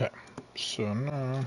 Okay, so now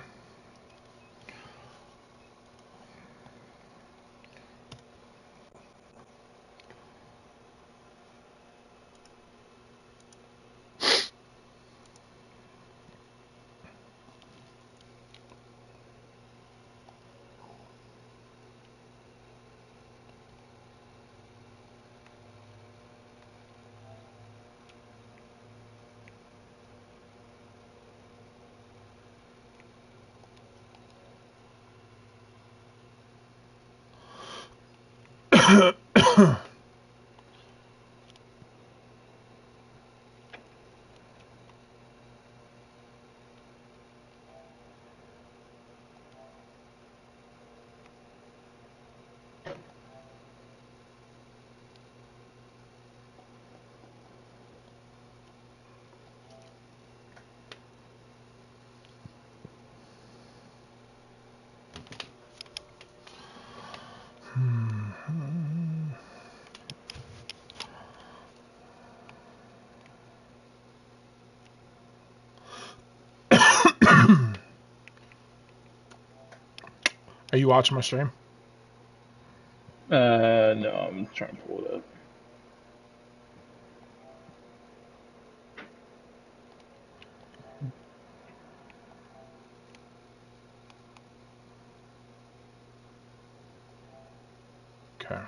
are you watching my stream? No, I'm trying to pull it up. Okay.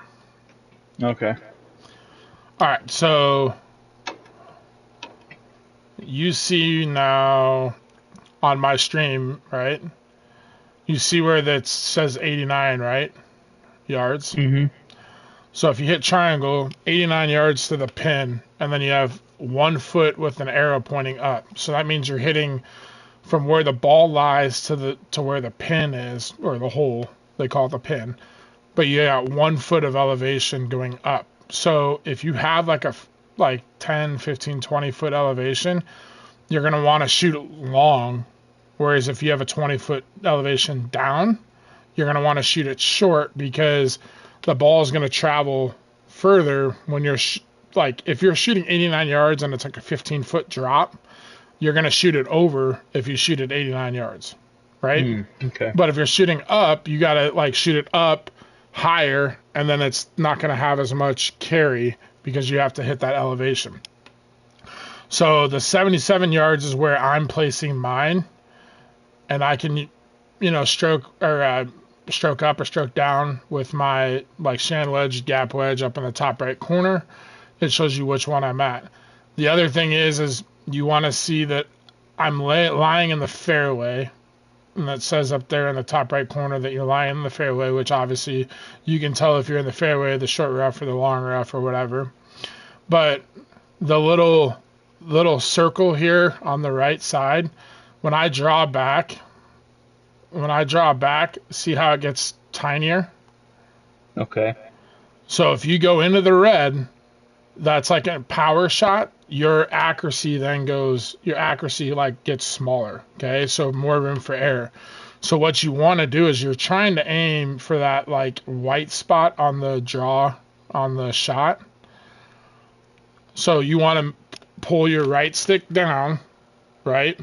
Okay. All right, so you see now on my stream, right? You see where that says 89, right? Yards. Mm-hmm. So if you hit triangle, 89 yards to the pin, and then you have 1 foot with an arrow pointing up. So that means you're hitting from where the ball lies to where the pin is, or the hole, they call it the pin. But you got 1 foot of elevation going up. So if you have like 10, 15, 20 foot elevation, you're going to want to shoot it long. Whereas if you have a 20-foot elevation down, you're going to want to shoot it short because the ball is going to travel further when you're like if you're shooting 89 yards and it's like a 15-foot drop, you're going to shoot it over if you shoot it 89 yards, right? Okay. But if you're shooting up, you got to like shoot it up higher, and then it's not going to have as much carry because you have to hit that elevation. So the 77 yards is where I'm placing mine, and I can, stroke up or stroke down with my like sand wedge, gap wedge up in the top right corner. It shows you which one I'm at. The other thing is you want to see that I'm lying in the fairway, and that says up there in the top right corner that you're lying in the fairway, which obviously you can tell if you're in the fairway, the short rough or the long rough or whatever. But the little circle here on the right side, when I draw back, see how it gets tinier? Okay. So if you go into the red, that's like a power shot. Your accuracy like gets smaller. Okay, so more room for error. So what you want to do is you're trying to aim for that like white spot on the draw on the shot. So you want to pull your right stick down, right?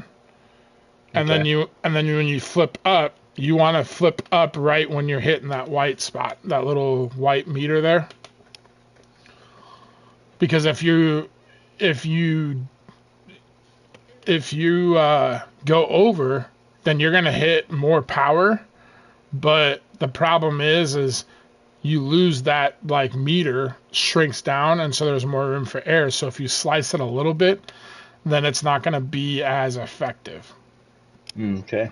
And then when you flip up, you want to flip up right when you're hitting that white spot, that little white meter there. Because if you go over, then you're gonna hit more power. But the problem is you lose that like meter shrinks down, and so there's more room for error. So if you slice it a little bit, then it's not gonna be as effective. Okay.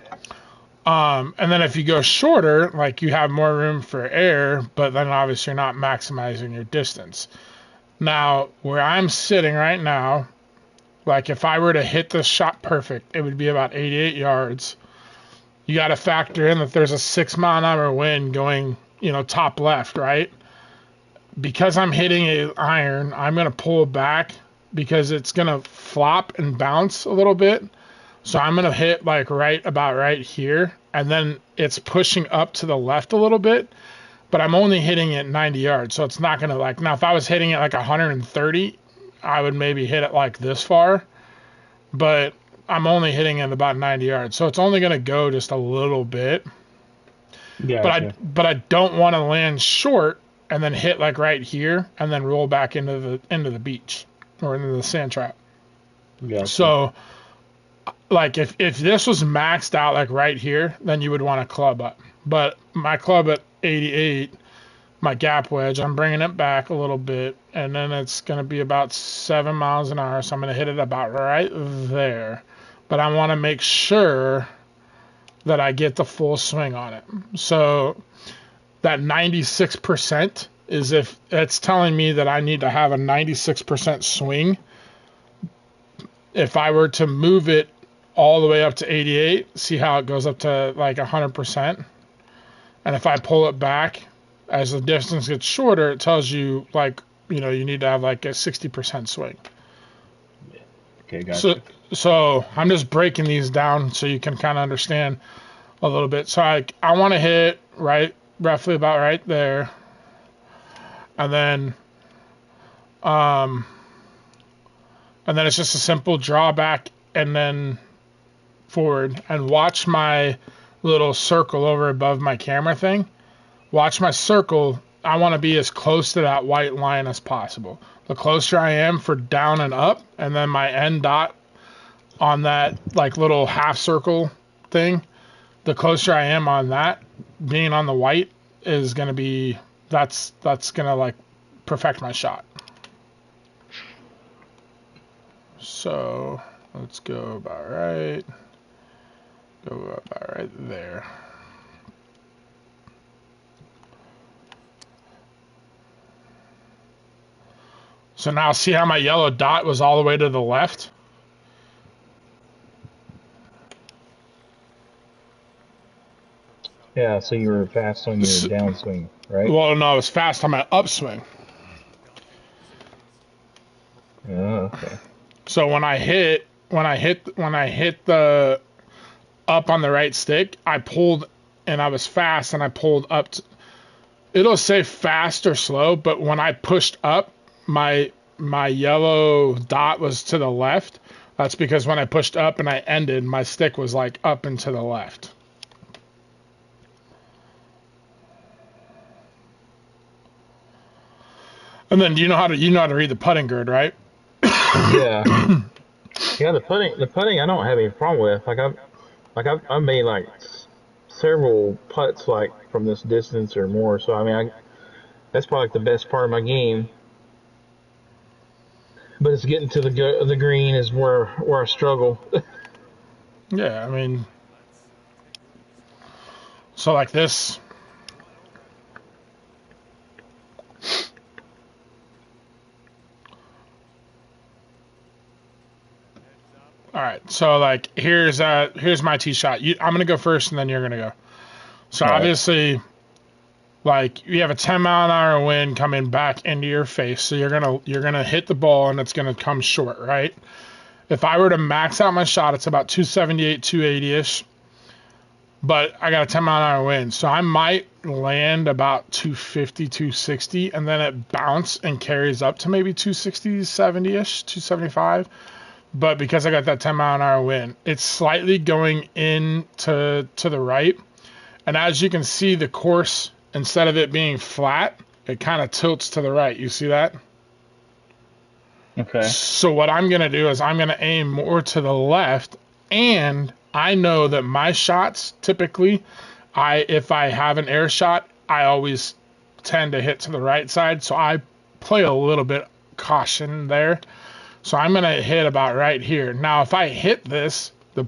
And then if you go shorter, like you have more room for error, but then obviously you're not maximizing your distance. Now, where I'm sitting right now, like if I were to hit this shot perfect, it would be about 88 yards. You got to factor in that there's a 6-mile-an-hour wind going, top left, right? Because I'm hitting an iron, I'm going to pull back because it's going to flop and bounce a little bit. So I'm going to hit like about right here, and then it's pushing up to the left a little bit, but I'm only hitting it 90 yards. So it's not going to now if I was hitting it like 130, I would maybe hit it like this far. But I'm only hitting it about 90 yards, so it's only going to go just a little bit. Gotcha. But I don't want to land short and then hit like right here and then roll back into the beach or into the sand trap. Gotcha. So like if this was maxed out like right here, then you would want to club up. But my club at 88, my gap wedge, I'm bringing it back a little bit, and then it's going to be about 7 miles an hour, so I'm going to hit it about right there. But I want to make sure that I get the full swing on it. So that 96% is if it's telling me that I need to have a 96% swing. If I were to move it all the way up to 88, see how it goes up to like 100%. And if I pull it back, as the distance gets shorter, it tells you like, you need to have like a 60% swing. Okay, gotcha. So I'm just breaking these down so you can kind of understand a little bit. So I want to hit roughly about right there. And then it's just a simple drawback and then forward, and watch my little circle over above my camera thing. Watch my circle. I want to be as close to that white line as possible. The closer I am for down and up, and then my end dot on that like little half circle thing, the closer I am on that, being on the white is going to be, that's going to like perfect my shot. So let's go about right. Go about right there. So now see how my yellow dot was all the way to the left? Yeah, so you were fast on your downswing, right? Well, no, it was fast on my upswing. Oh, okay. So when I hit the up on the right stick, I pulled and I was fast and I pulled up. It'll say fast or slow, but when I pushed up, my yellow dot was to the left. That's because when I pushed up and I ended, my stick was like up and to the left. And then you know how to read the putting grid, right? Yeah. Yeah, the putting I don't have any problem with. I've made like several putts like from this distance or more. So I mean, that's probably like the best part of my game. But it's getting to the green is where I struggle. Yeah, I mean, so like this. All right, so like here's my tee shot. I'm gonna go first, and then you're gonna go. So All obviously, like you have a 10-mile-an-hour wind coming back into your face, so you're gonna hit the ball, and it's gonna come short, right? If I were to max out my shot, it's about 278, 280-ish. But I got a 10-mile-an-hour wind, so I might land about 250, 260, and then it bounce and carries up to maybe 260, 70-ish, 275. But because I got that 10-mile-an-hour wind, it's slightly going in to the right. And as you can see, the course, instead of it being flat, it kind of tilts to the right. You see that? Okay. So what I'm going to do is I'm going to aim more to the left, and I know that my shots, typically, if I have an air shot, I always tend to hit to the right side. So I play a little bit caution there. So I'm going to hit about right here. Now, if I hit this, the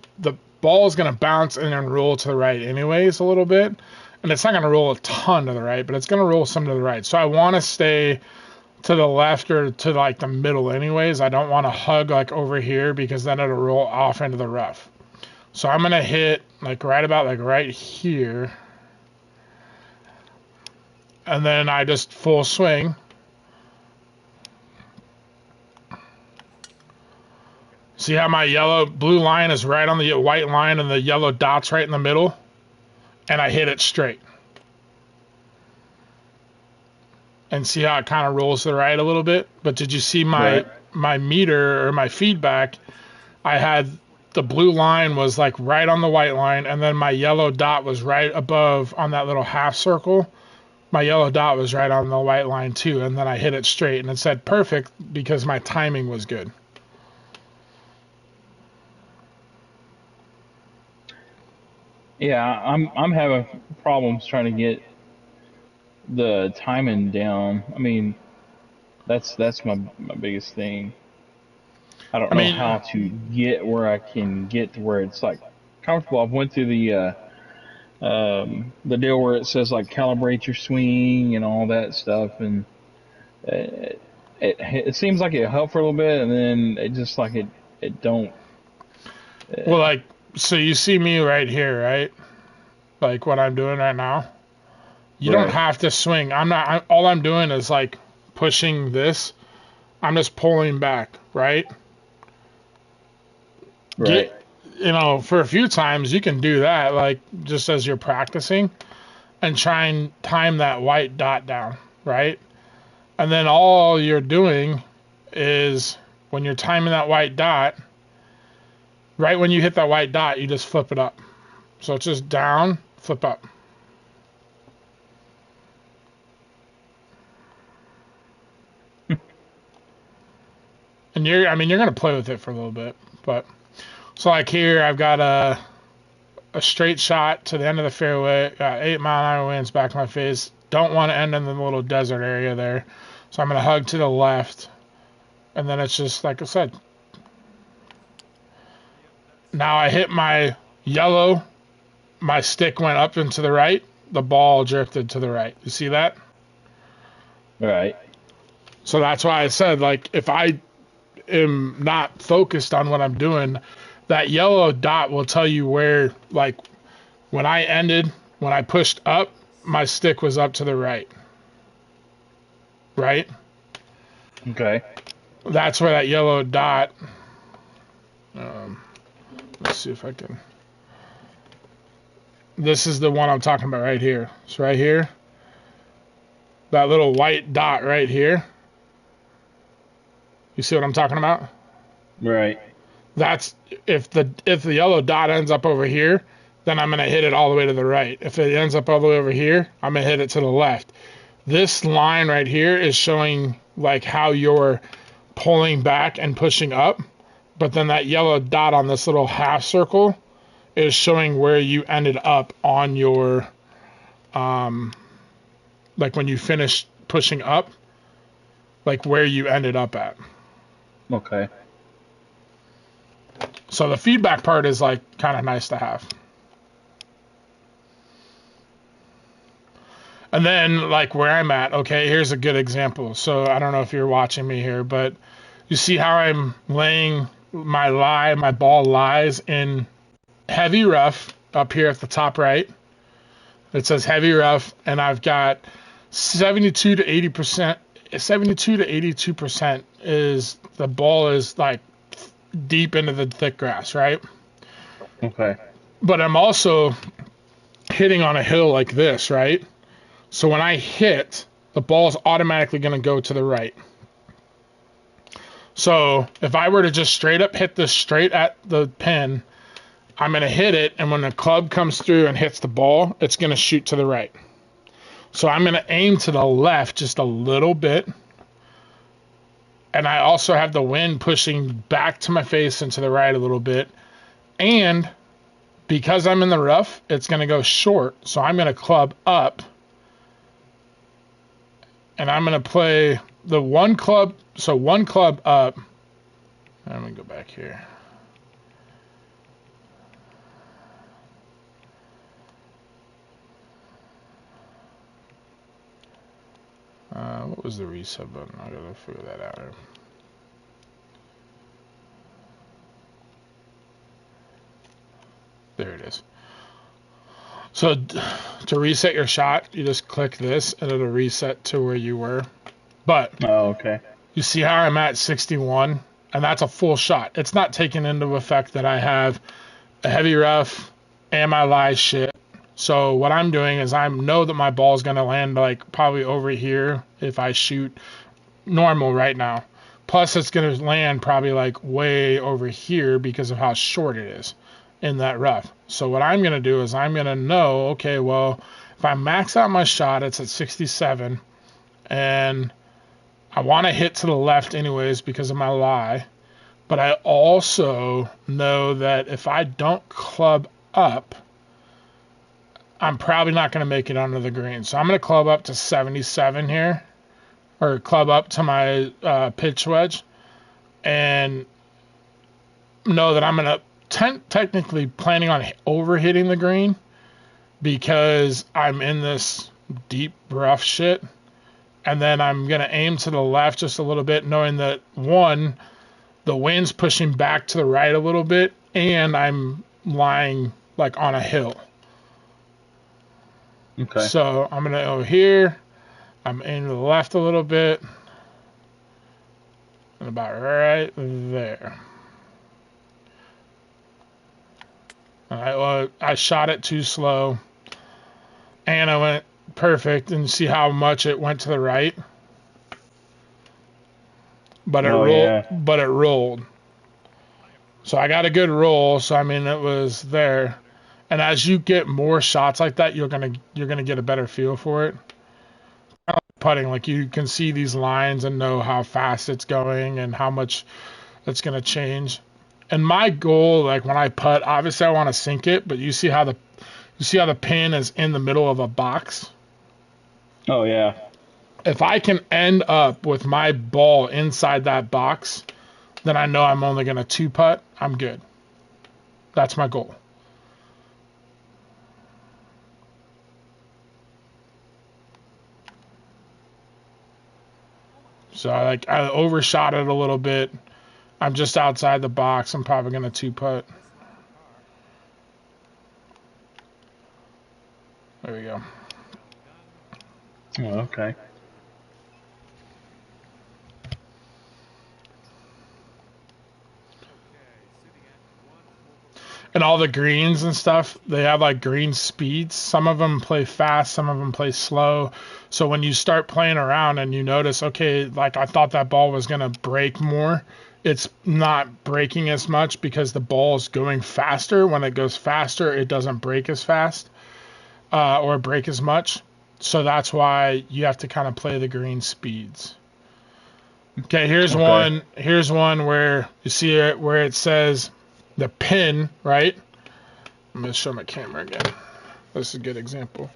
ball is going to bounce and then roll to the right anyways a little bit. And it's not going to roll a ton to the right, but it's going to roll some to the right. So I want to stay to the left or to like the middle anyways. I don't want to hug like over here because then it'll roll off into the rough. So I'm going to hit like right about like right here. And then I just full swing. See how my blue line is right on the white line and the yellow dot's right in the middle? And I hit it straight. And see how it kind of rolls to the right a little bit? But did you see my meter or my feedback? I had the blue line was like right on the white line, and then my yellow dot was right above on that little half circle. My yellow dot was right on the white line too, and then I hit it straight, and it said perfect because my timing was good. Yeah, I'm having problems trying to get the timing down. I mean, that's my biggest thing. I don't know how to get where I can get to where it's like comfortable. I've went through the deal where it says like calibrate your swing and all that stuff, and it seems like it helped for a little bit, and then it just like it don't. Well, like, so you see me right here, right? Like what I'm doing right now. You don't have to swing. All I'm doing is like pushing this. I'm just pulling back, right? Right. For a few times you can do that, like just as you're practicing, and try and time that white dot down, right? And then all you're doing is when you're timing that white dot, right when you hit that white dot, you just flip it up. So it's just down, flip up. And you're going to play with it for a little bit, but so like here I've got a straight shot to the end of the fairway, got 8-mile-an-hour winds back to my face. Don't want to end in the little desert area there. So I'm going to hug to the left, and then it's just like I said. Now I hit my yellow, my stick went up and to the right, the ball drifted to the right. You see that? Right. So that's why I said, like, if I am not focused on what I'm doing, that yellow dot will tell you where, like, when I pushed up, my stick was up to the right. Right? Okay. That's where that yellow dot, let's see if I can, this is the one I'm talking about right here. It's right here. That little white dot right here. You see what I'm talking about? Right. That's if the yellow dot ends up over here, then I'm gonna hit it all the way to the right. If it ends up all the way over here, I'm gonna hit it to the left. This line right here is showing like how you're pulling back and pushing up, but then that yellow dot on this little half circle is showing where you ended up on your like when you finished pushing up, like where you ended up at. Okay. So the feedback part is like kind of nice to have. And then like where I'm at, okay, here's a good example. So I don't know if you're watching me here, but you see how I'm laying my ball lies in heavy rough up here at the top right. It says heavy rough, and I've got 72 to 82% is the ball is like deep into the thick grass, right? Okay. But I'm also hitting on a hill like this, right? So when I hit, the ball is automatically going to go to the right. So if I were to just straight up hit this straight at the pin, I'm going to hit it, and when the club comes through and hits the ball, it's going to shoot to the right. So I'm going to aim to the left just a little bit. And I also have the wind pushing back to my face and to the right a little bit. And because I'm in the rough, it's going to go short. So I'm going to club up. And I'm going to play the one club. So one club up. Let me go back here. What was the reset button? I gotta figure that out here. There it is. So to reset your shot, you just click this and it'll reset to where you were. But okay. You see how I'm at 61, and that's a full shot. It's not taking into effect that I have a heavy rough and my lie shit. So what I'm doing is I know that my ball is going to land like probably over here if I shoot normal right now. Plus, it's going to land probably like way over here because of how short it is in that rough. So what I'm going to do is I'm going to know, okay, well, if I max out my shot, it's at 67, and I want to hit to the left anyways because of my lie. But I also know that if I don't club up, I'm probably not going to make it under the green. So I'm going to club up to 77 here, or club up to my pitch wedge, and know that I'm going to technically planning on over hitting the green because I'm in this deep rough shit. And then I'm going to aim to the left just a little bit, knowing that, one, the wind's pushing back to the right a little bit, and I'm lying like on a hill. Okay. So I'm going to go here. I'm aiming to the left a little bit. And about right there. All right, well, I shot it too slow. And I went perfect, and see how much it went to the right. But it rolled. So I got a good roll. So I mean, it was there. And as you get more shots like that, you're gonna get a better feel for it. Kind of like putting, like you can see these lines and know how fast it's going and how much it's gonna change. And my goal, like when I putt, obviously I want to sink it, but you see how the pin is in the middle of a box. Oh yeah. If I can end up with my ball inside that box, then I know I'm only going to 2-putt. I'm good. That's my goal. So I overshot it a little bit. I'm just outside the box. I'm probably going to 2-putt. There we go. Oh, okay. And all the greens and stuff, they have like green speeds. Some of them play fast, some of them play slow. So when you start playing around and you notice, okay, like I thought that ball was going to break more, it's not breaking as much because the ball is going faster. When it goes faster, it doesn't break as fast or break as much. So that's why you have to kind of play the green speeds. Okay, here's one where you see it where it says the pin, right? I'm going to show my camera again. This is a good example.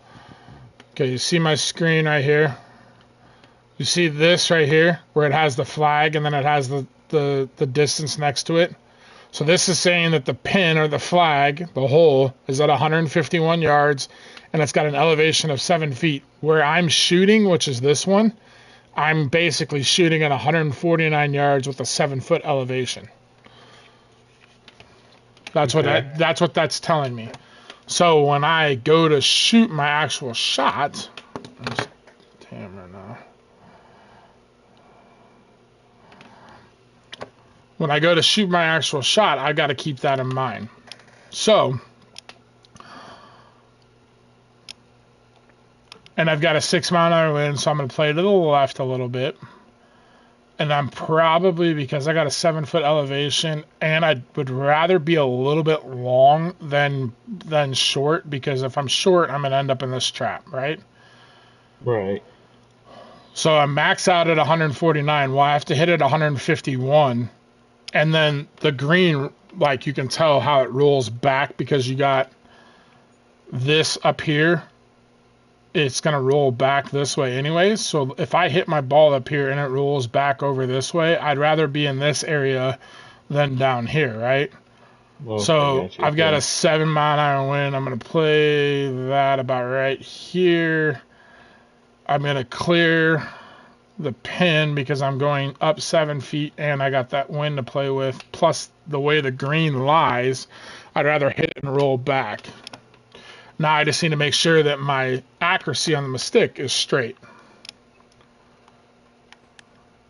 Okay, you see my screen right here? You see this right here where it has the flag and then it has the distance next to it? So this is saying that the pin or the flag, the hole, is at 151 yards and it's got an elevation of 7 feet. Where I'm shooting, which is this one, I'm basically shooting at 149 yards with a 7-foot elevation. That's what that's telling me. So when I go to shoot my actual shot, camera now. When I go to shoot my actual shot, I got to keep that in mind. So, and I've got a 6-mile-an-hour wind, so I'm going to play to the left a little bit. And I'm probably, because I got a 7-foot elevation, and I would rather be a little bit long than short, because if I'm short, I'm going to end up in this trap, right? Right. So I'm max out at 149. Well, I have to hit it 151. And then the green, like you can tell how it rolls back because you got this up here. It's going to roll back this way anyways. So if I hit my ball up here and it rolls back over this way, I'd rather be in this area than down here, right? Well, So I've got a 7-mile-an-hour wind. I'm going to play that about right here. I'm going to clear the pin because I'm going up 7 feet and I got that wind to play with. Plus the way the green lies, I'd rather hit and roll back. Now I just need to make sure that my accuracy on the stick is straight.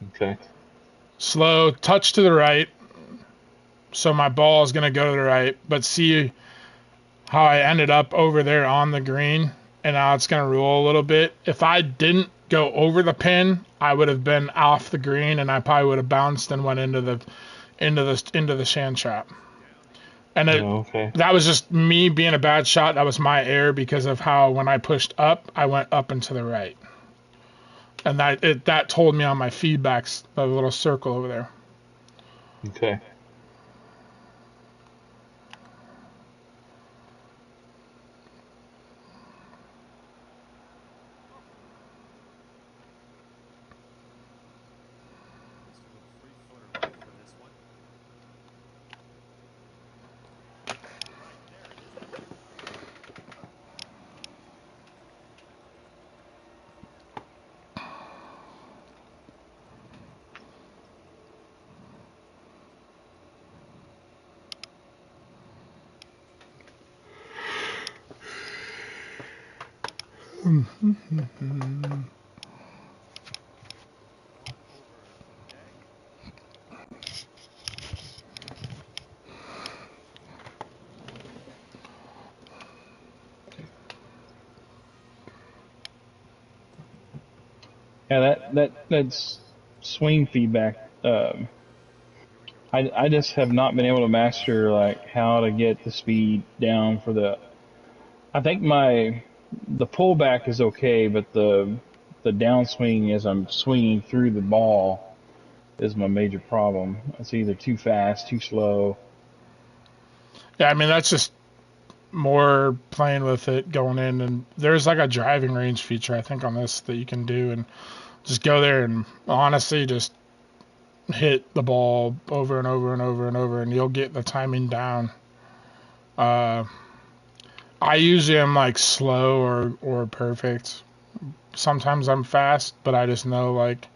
Okay. Slow, touch to the right. So my ball is going to go to the right. But see how I ended up over there on the green. and now it's going to roll a little bit. If I didn't go over the pin, I would have been off the green, and I probably would have bounced and went into the sand trap. And that was just me being a bad shot. That was my error because of how when I pushed up, I went up and to the right. And that told me on my feedbacks, the little circle over there. Okay. Yeah, that's swing feedback. I just have not been able to master like how to get the speed down for the. I think the pullback is okay, but the downswing as I'm swinging through the ball is my major problem. It's either too fast, too slow. Yeah, I mean that's just more playing with it going in, and there's like a driving range feature I think on this that you can do, and just go there and honestly just hit the ball over and over and over and over, and you'll get the timing down. I usually am like slow or perfect. Sometimes I'm fast, but I just know like.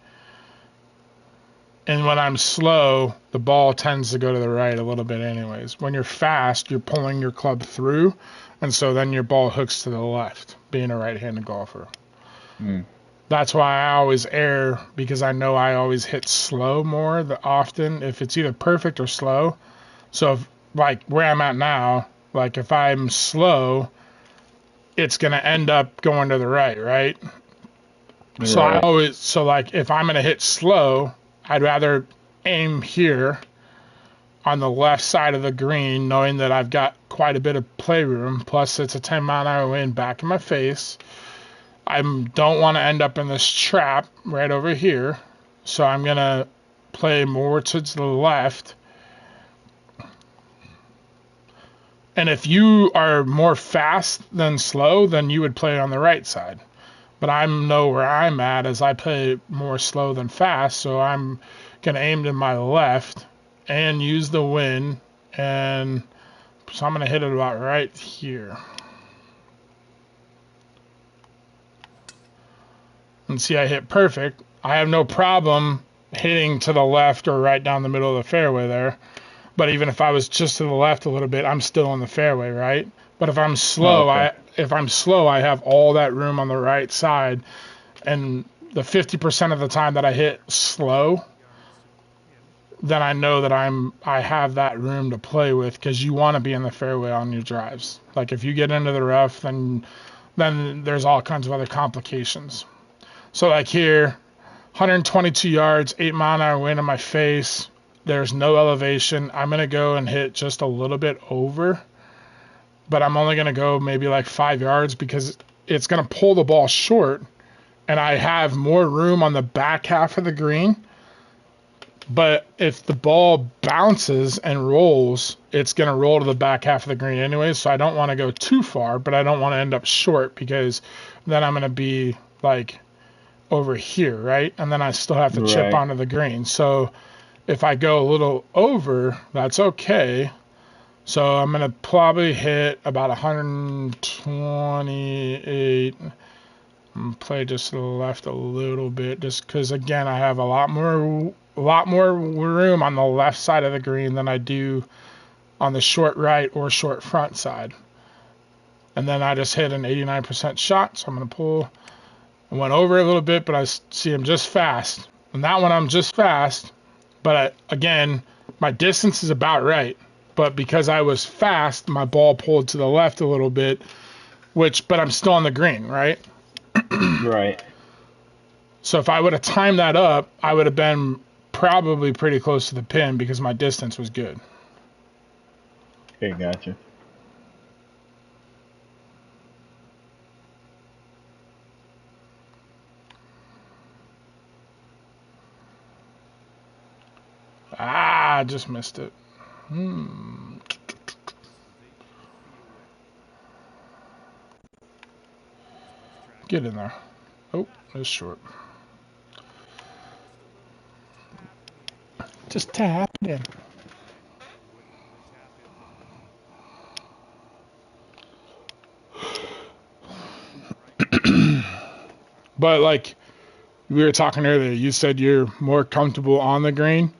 And when I'm slow, the ball tends to go to the right a little bit anyways. When you're fast, you're pulling your club through, and so then your ball hooks to the left, being a right-handed golfer. That's why I always err, because I know I always hit slow more often if it's either perfect or slow. So if, like where I'm at now, like if I'm slow, it's going to end up going to the right, right? So like if I'm going to hit slow, I'd rather aim here on the left side of the green, knowing that I've got quite a bit of playroom, plus it's a 10-mile-an-hour wind back in my face. I don't want to end up in this trap right over here, so I'm going to play more to the left. And if you are more fast than slow, then you would play on the right side. But I know where I'm at as I play more slow than fast, so I'm going to aim to my left and use the wind, and so I'm going to hit it about right here. And see, I hit perfect. I have no problem hitting to the left or right down the middle of the fairway there. But even if I was just to the left a little bit, I'm still in the fairway, right? But if I'm slow, I have all that room on the right side, and the 50% of the time that I hit slow, then I know that I have that room to play with, because you want to be in the fairway on your drives. Like if you get into the rough, then there's all kinds of other complications. So like here, 122 yards, 8-mile-an-hour wind in my face. There's no elevation. I'm going to go and hit just a little bit over, but I'm only going to go maybe like 5 yards because it's going to pull the ball short, and I have more room on the back half of the green. But if the ball bounces and rolls, it's going to roll to the back half of the green anyway, so I don't want to go too far, but I don't want to end up short, because then I'm going to be like over here, right? And then I still have to chip onto the green. So if I go a little over, that's okay. So I'm going to probably hit about 128 and play just to the left a little bit, just because, again, I have a lot more room on the left side of the green than I do on the short right or short front side. And then I just hit an 89% shot, so I'm going to pull. I went over a little bit, but I see him just fast. And that one I'm just fast, but again, my distance is about right. But because I was fast, my ball pulled to the left a little bit, but I'm still on the green, right? Right. So if I would have timed that up, I would have been probably pretty close to the pin because my distance was good. Okay, gotcha. I just missed it. Get in there. Oh, it's short. Just tap it in. But like we were talking earlier, you said you're more comfortable on the green.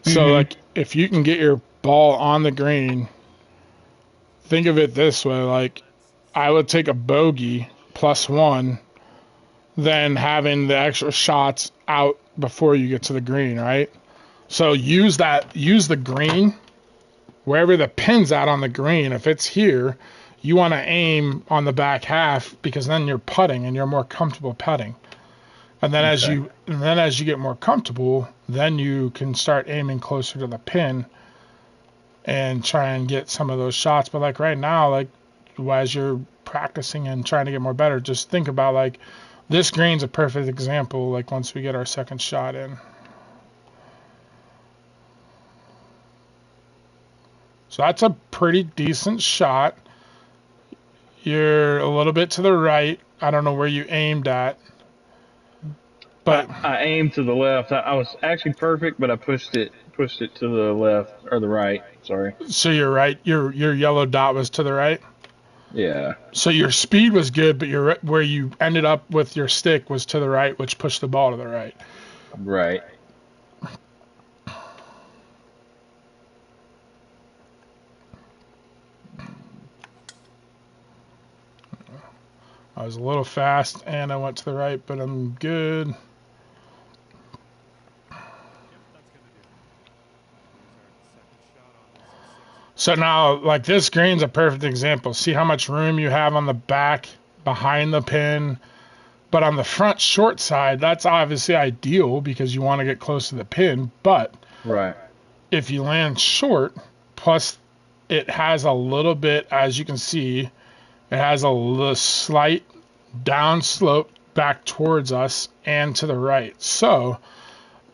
So like if you can get your ball on the green, think of it this way, like I would take a bogey +1 than having the extra shots out before you get to the green, right? So use the green wherever the pin's at on the green. If it's here, you want to aim on the back half because then you're putting and you're more comfortable putting. And then as you get more comfortable, then you can start aiming closer to the pin and try and get some of those shots. But like right now, like as you're practicing and trying to get more better, just think about like this green's a perfect example. Like once we get our second shot in. So that's a pretty decent shot. You're a little bit to the right. I don't know where you aimed at. But I aimed to the left. I was actually perfect, but I pushed it to the left or the right. Sorry. So you're right. Your yellow dot was to the right. Yeah. So your speed was good, but where you ended up with your stick was to the right, which pushed the ball to the right. Right. I was a little fast and I went to the right, but I'm good. So now, like this green's a perfect example. See how much room you have on the back behind the pin. But on the front short side, that's obviously ideal because you want to get close to the pin. But right, if you land short, plus it has a little bit, as you can see, it has a slight down slope back towards us and to the right. So,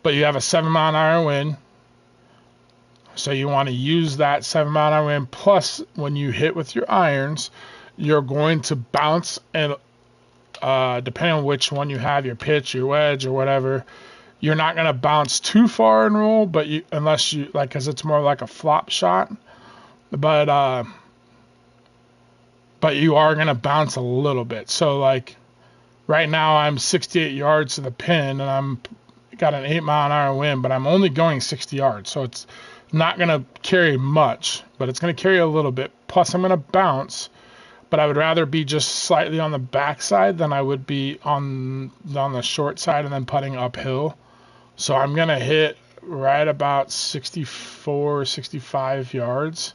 but you have a 7-mile-an-hour wind. So you want to use that 7-mile-an-hour wind. Plus, when you hit with your irons, you're going to bounce, and depending on which one you have, your pitch, your wedge, or whatever, you're not going to bounce too far and roll, but unless you like, because it's more like a flop shot. But you are going to bounce a little bit. So like right now, I'm 68 yards to the pin, and I'm got an 8-mile-an-hour wind, but I'm only going 60 yards, so it's not going to carry much, but it's going to carry a little bit. Plus, I'm going to bounce, but I would rather be just slightly on the backside than I would be on the short side and then putting uphill. So I'm going to hit right about 64, 65 yards.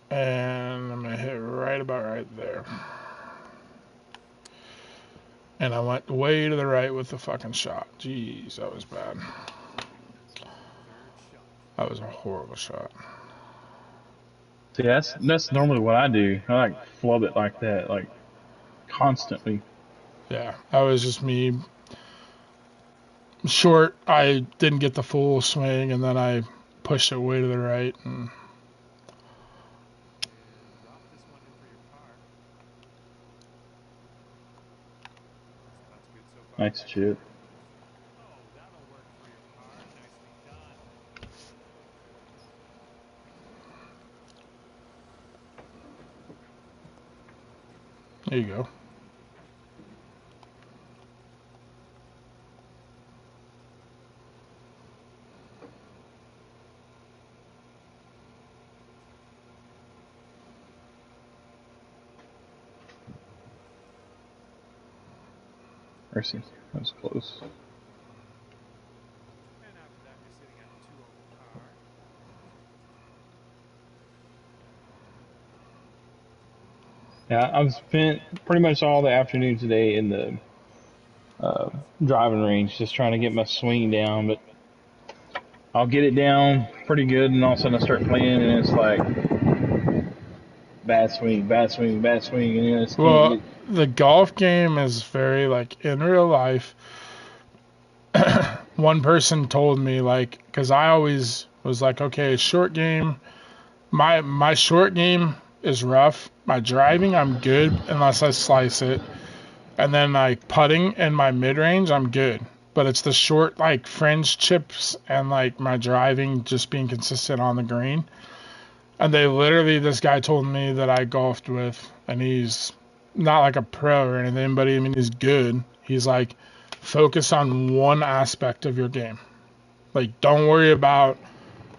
And I'm going to hit right about right there. And I went way to the right with the fucking shot. Jeez, that was bad. That was a horrible shot. See, that's normally what I do. I like flub it like that, like constantly. Yeah, that was just me. Short, I didn't get the full swing, and then I pushed it way to the right. And Nice chip. there you go. Mercy, that was close. Yeah, I've spent pretty much all the afternoon today in the uh, driving range, just trying to get my swing down. But I'll get it down pretty good, and all of a sudden I start playing, and it's like bad swing, bad swing, bad swing, and I just can't Well, get. the golf game is very like in real life. One person told me like, because I always was like, okay, short game. My short game is rough. My driving, I'm good unless I slice it. And then like putting and my mid range, I'm good. But it's the short like fringe chips and like my driving just being consistent on the green. And they literally, this guy told me that I golfed with, and he's not like a pro or anything, but I mean he's good. He's like, focus on one aspect of your game. Like don't worry about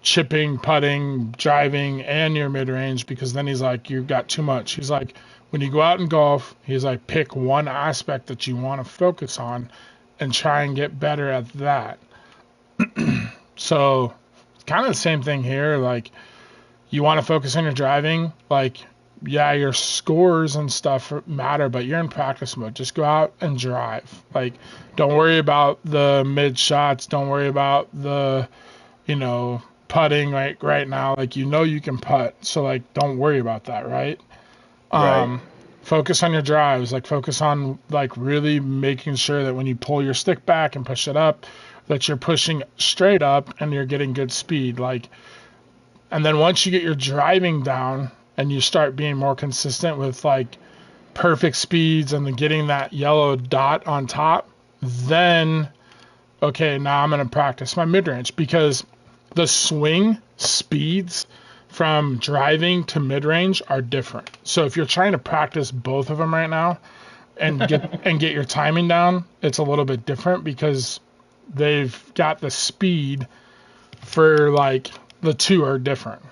chipping, putting, driving, and your mid range, because then he's like, you've got too much. He's like, when you go out and golf, he's like, pick one aspect that you want to focus on and try and get better at that. So, kind of the same thing here. Like, you want to focus on your driving. Like, yeah, your scores and stuff matter, but you're in practice mode. Just go out and drive. Like, don't worry about the mid shots. Don't worry about the, you know, putting right now. Like, you can putt, so like don't worry about that, right? Right. Focus on your drives. Like, focus on like really making sure that when you pull your stick back and push it up, that you're pushing straight up and you're getting good speed. Like, and then once you get your driving down and you start being more consistent with like perfect speeds and then getting that yellow dot on top, then okay, now I'm going to practice my mid range, because the swing speeds from driving to mid range are different. So if you're trying to practice both of them right now and get your timing down, it's a little bit different because they've got the speed for like the two are different,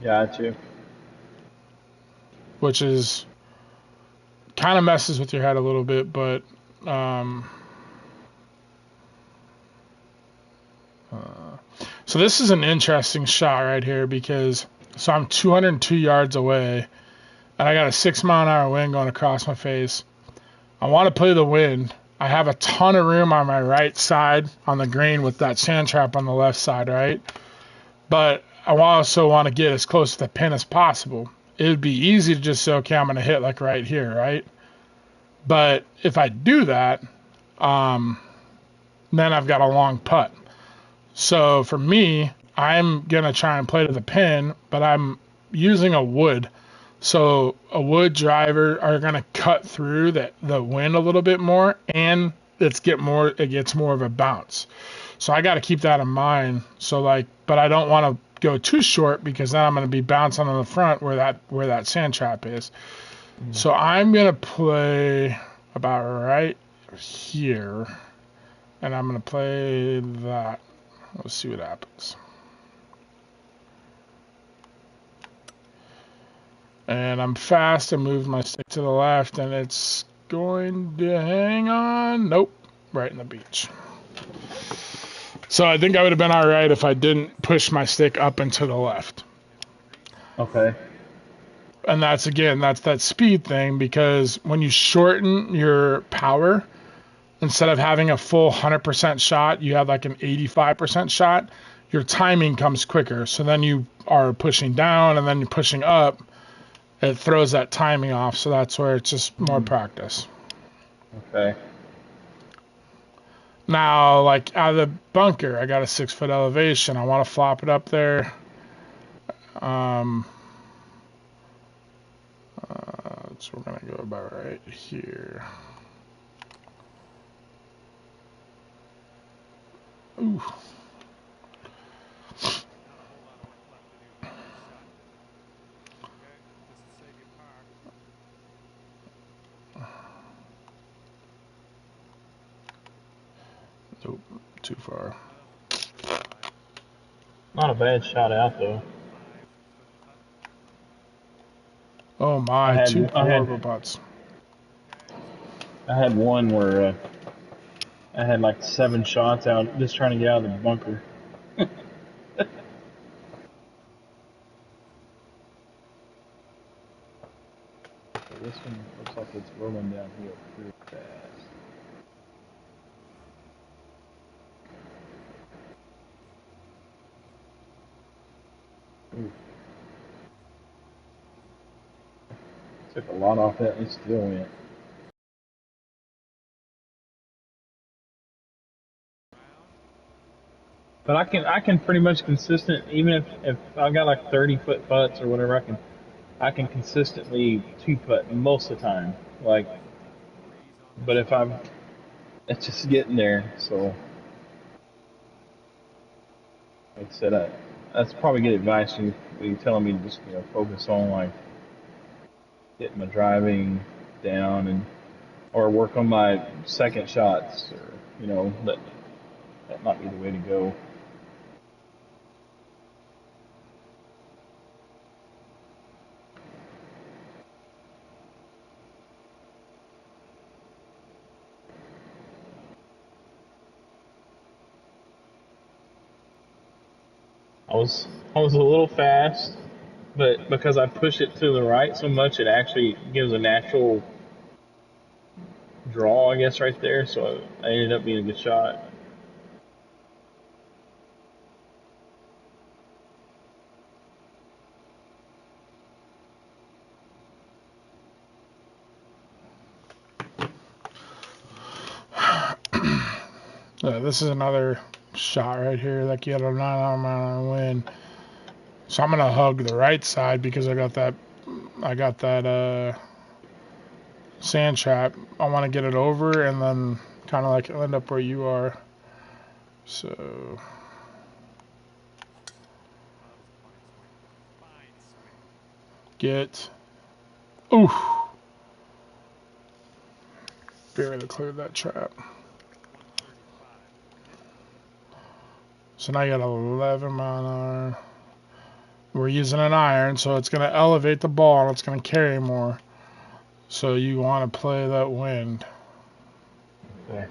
Got you. which is kind of messes with your head a little bit, but um, so this is an interesting shot right here, because so I'm 202 yards away and I got a 6 mile an hour wind going across my face. I want to play the wind. I have a ton of room on my right side on the green with that sand trap on the left side, right? But I also want to get as close to the pin as possible. It would be easy to just say, okay, I'm going to hit like right here, right? But if I do that, then I've got a long putt. So for me, I'm going to try and play to the pin, but I'm using a wood. So a wood driver are going to cut through the wind a little bit more, and it gets more of a bounce. So I got to keep that in mind. So like, but I don't want to go too short, because then I'm going to be bouncing on the front where that sand trap is. So I'm going to play about right here, and I'm going to play that. Let's see what happens. And I'm fast and move my stick to the left, and it's going to hang on. Nope, right in the beach. So I think I would have been all right if I didn't push my stick up and to the left. Okay. And that's that speed thing, because when you shorten your power, instead of having a full 100% shot, you have like an 85% shot, your timing comes quicker. So then you are pushing down and then you're pushing up. It throws that timing off. So that's where it's just more practice. Okay. Now, like out of the bunker, I got a 6-foot elevation. I want to flop it up there. So we're going to go about right here. Ooh. Nope, too far. Not a bad shot out though. Oh my, two horrible putts. I had one where I had like 7 shots out just trying to get out of the bunker. This one looks like it's rolling downhill pretty fast. Ooh. Took a lot off that and it still went. But I can pretty much consistent, even if I got like 30-foot putts or whatever, I can consistently two putt most of the time. Like, but if I'm, it's just getting there. So, like I said, that's probably good advice. You telling me to just focus on like getting my driving down and or work on my second shots, or that might be the way to go. I was a little fast, but because I pushed it to the right so much, it actually gives a natural draw, I guess, right there. So I ended up being a good shot. This is another shot right here. Like you had a 9-mile wind. So I'm gonna hug the right side because I got that sand trap. I want to get it over and then kind of like end up where you are. So get. Ooh. Barely cleared that trap. So now you got 11 mile an hour. We're using an iron, so it's going to elevate the ball and it's going to carry more. So you want to play that wind. Okay.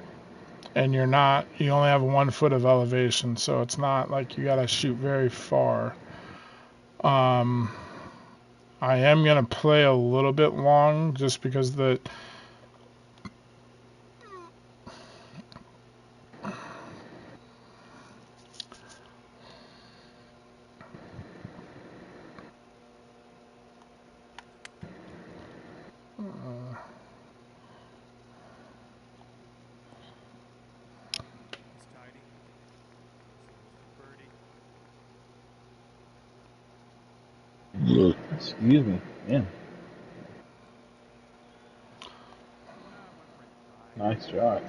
And you only have 1 foot of elevation, so it's not like you got to shoot very far. I am going to play a little bit long just because the Excuse me, man. Nice shot.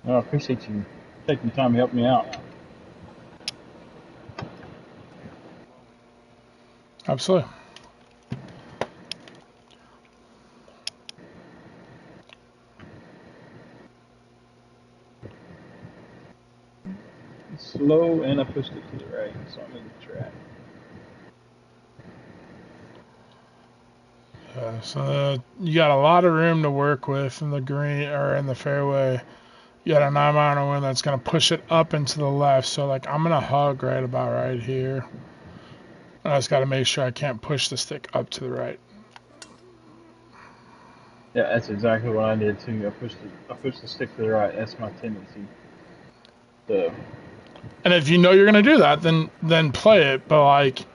Oh, I appreciate you taking the time to help me out. Absolutely. Slow, and I pushed it to the right, so I'm in the track. So you got a lot of room to work with in the green or in the fairway. You got a 9-mile wind that's going to push it up and to the left. So like I'm going to hug right about right here. I just got to make sure I can't push the stick up to the right. Yeah, that's exactly what I did too. I pushed the stick to the right. That's my tendency. So. And if you know you're going to do that, then play it. But like,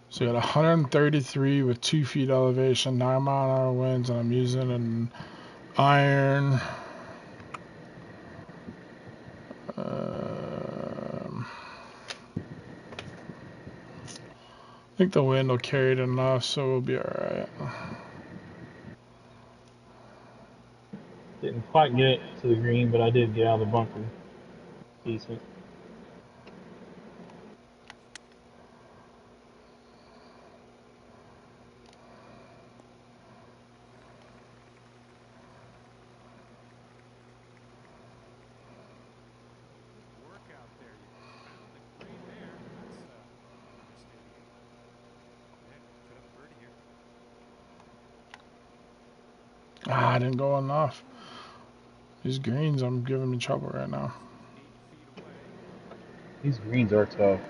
so you got 133 with 2 feet elevation, 9-mile-an-hour winds, and I'm using an iron. I think the wind will carry it enough, so we'll be alright. Didn't quite get it to the green, but I did get out of the bunker. Decent. I didn't go enough. These greens, I'm giving me trouble right now. These greens are tough.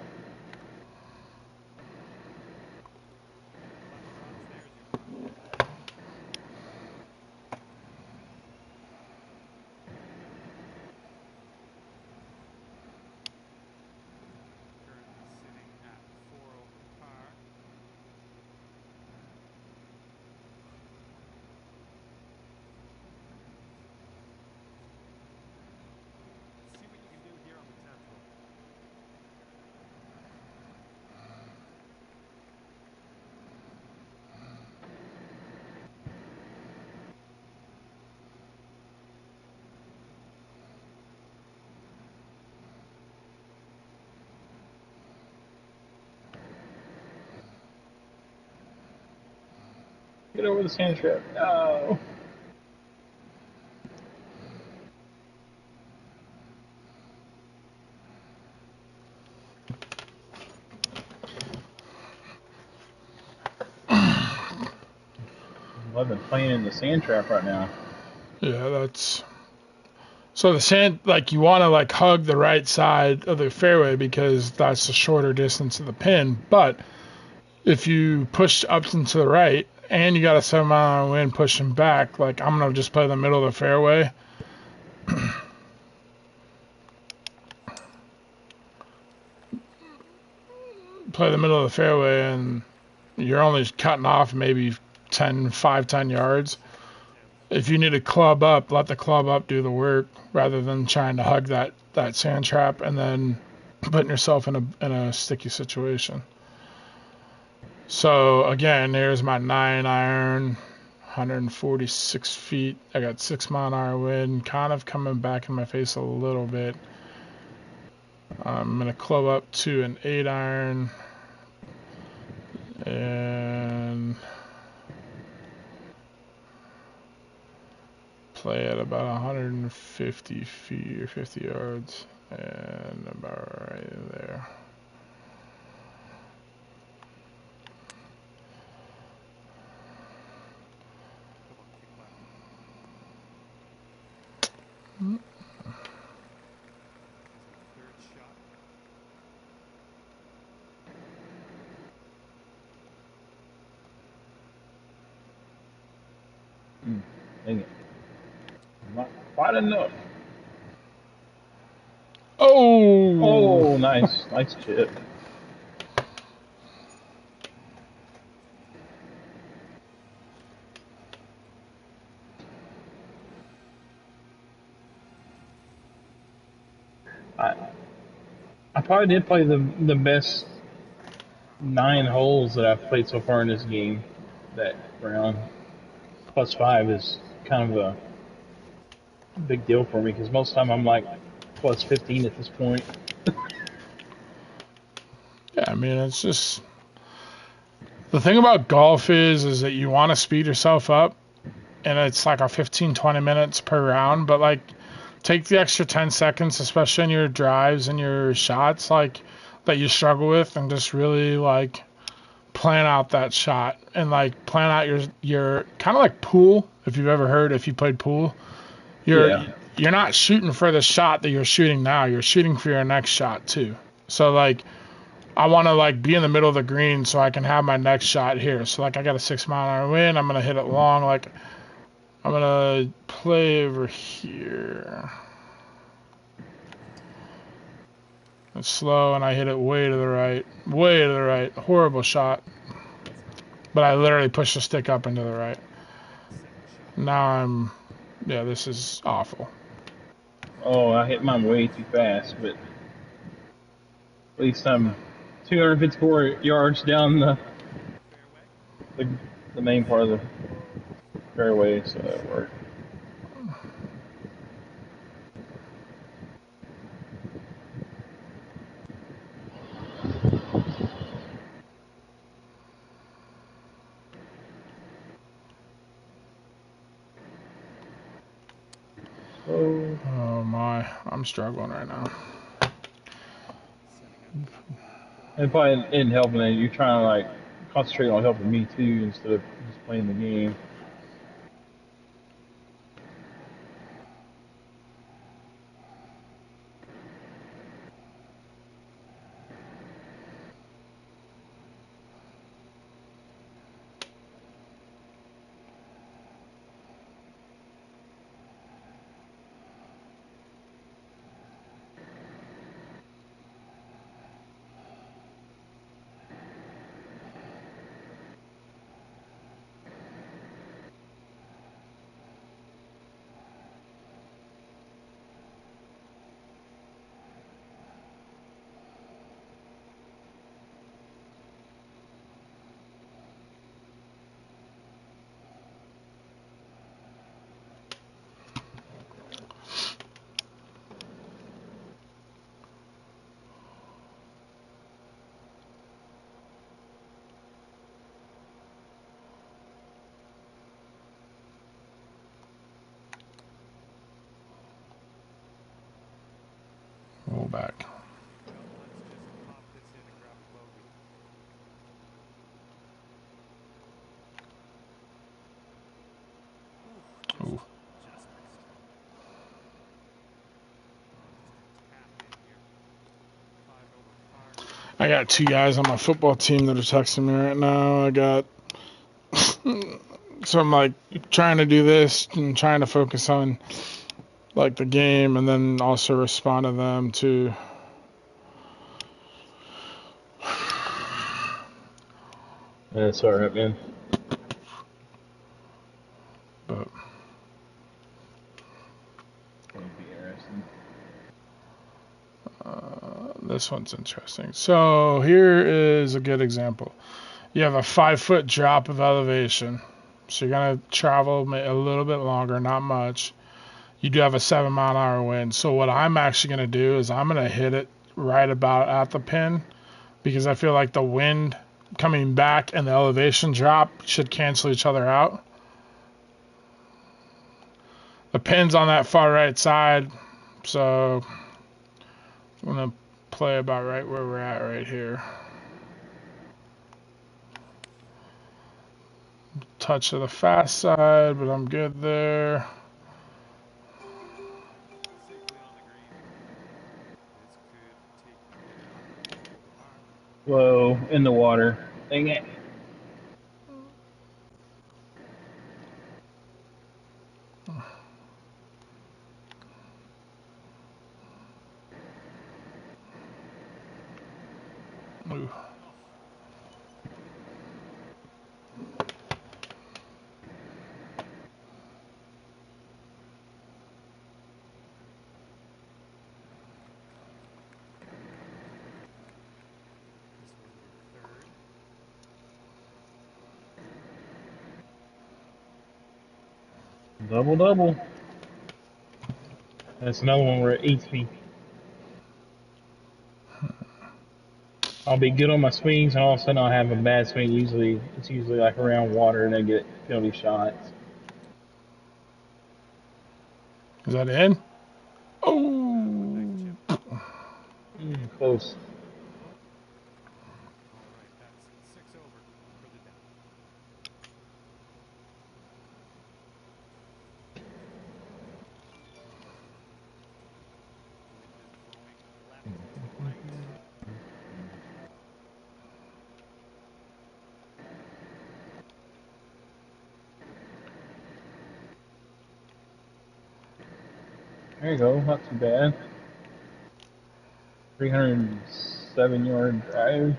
Get over the sand trap. No. I've been playing in the sand trap right now. Yeah, that's... So the sand, like, you want to, like, hug the right side of the fairway because that's the shorter distance of the pin. But if you push up and to the right and you got a 7-mile-an-hour wind pushing back, like, I'm going to just play the middle of the fairway. Play the middle of the fairway, and you're only cutting off maybe 5-10 yards. If you need to club up, let the club up do the work rather than trying to hug that sand trap and then putting yourself in a sticky situation. So again, there's my 9-iron, 146 feet. I got 6-mile-an-hour wind, kind of coming back in my face a little bit. I'm gonna club up to an 8-iron and play at about 150 feet or 50 yards, and about right there. Dang it. Not quite enough. Oh! Oh, nice. Nice chip. I probably did play the best 9 holes that I've played so far in this game. That round +5 is kind of a big deal for me because most of the time I'm like +15 at this point. Yeah, I mean, it's just... The thing about golf is that you want to speed yourself up, and it's like a 15-20 minutes per round, but like take the extra 10 seconds, especially in your drives and your shots, like that you struggle with, and just really like plan out that shot and like plan out your kind of like pool. If you've ever heard, if you played pool, you're not shooting for the shot that you're shooting now. You're shooting for your next shot too. So like I want to like be in the middle of the green so I can have my next shot here. So like I got a 6-mile-an-hour wind. I'm gonna hit it long. Like I'm gonna play over here. It's slow, and I hit it way to the right. Way to the right. Horrible shot. But I literally pushed the stick up into the right. Now I'm... Yeah, this is awful. Oh, I hit mine way too fast, but at least I'm 254 yards down the, the main part of the fairway, so that worked. So, Oh my, I'm struggling right now. it probably isn't helping that you're trying to like concentrate on helping me too instead of just playing the game. Roll back. Ooh. I got 2 guys on my football team that are texting me right now. I got so I'm like trying to do this and trying to focus on like the game and then also respond to them too. That's alright, man. But It'll be interesting. this one's interesting. So here is a good example. You have a 5-foot drop of elevation. So you're going to travel a little bit longer, not much. You do have a 7-mile-an-hour wind. So what I'm actually going to do is I'm going to hit it right about at the pin because I feel like the wind coming back and the elevation drop should cancel each other out. The pin's on that far right side, so I'm going to play about right where we're at right here. Touch of the fast side, but I'm good there. Whoa, in the water. Dang it. Ooh. Double double. That's another one where it eats me. I'll be good on my swings, and all of a sudden I'll have a bad swing. It's usually like around water, and I get penalty shots. Is that in? Oh. Close. There you go. Not too bad. 307-yard drive.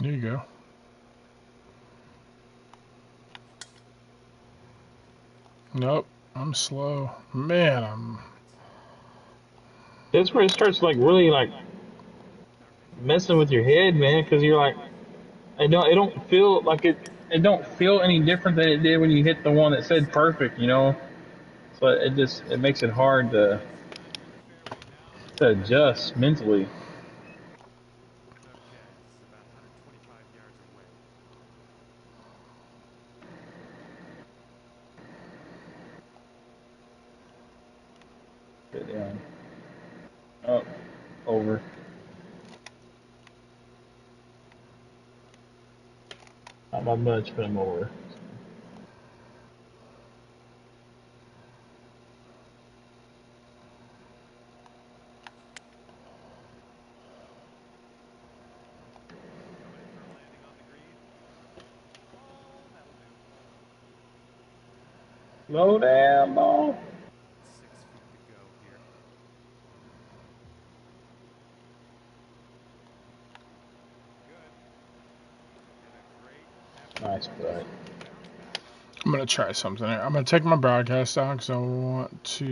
There you go. Nope, I'm slow. Man, That's where it starts like really like messing with your head, man, because you're like, it don't feel like it. It don't feel any different than it did when you hit the one that said perfect, you know. So it makes it hard to adjust mentally. Get down. Up, over. Not by much, but I'm over. Slow down, ball. Nice putt. I'm gonna try something here. I'm gonna take my broadcast down because I want to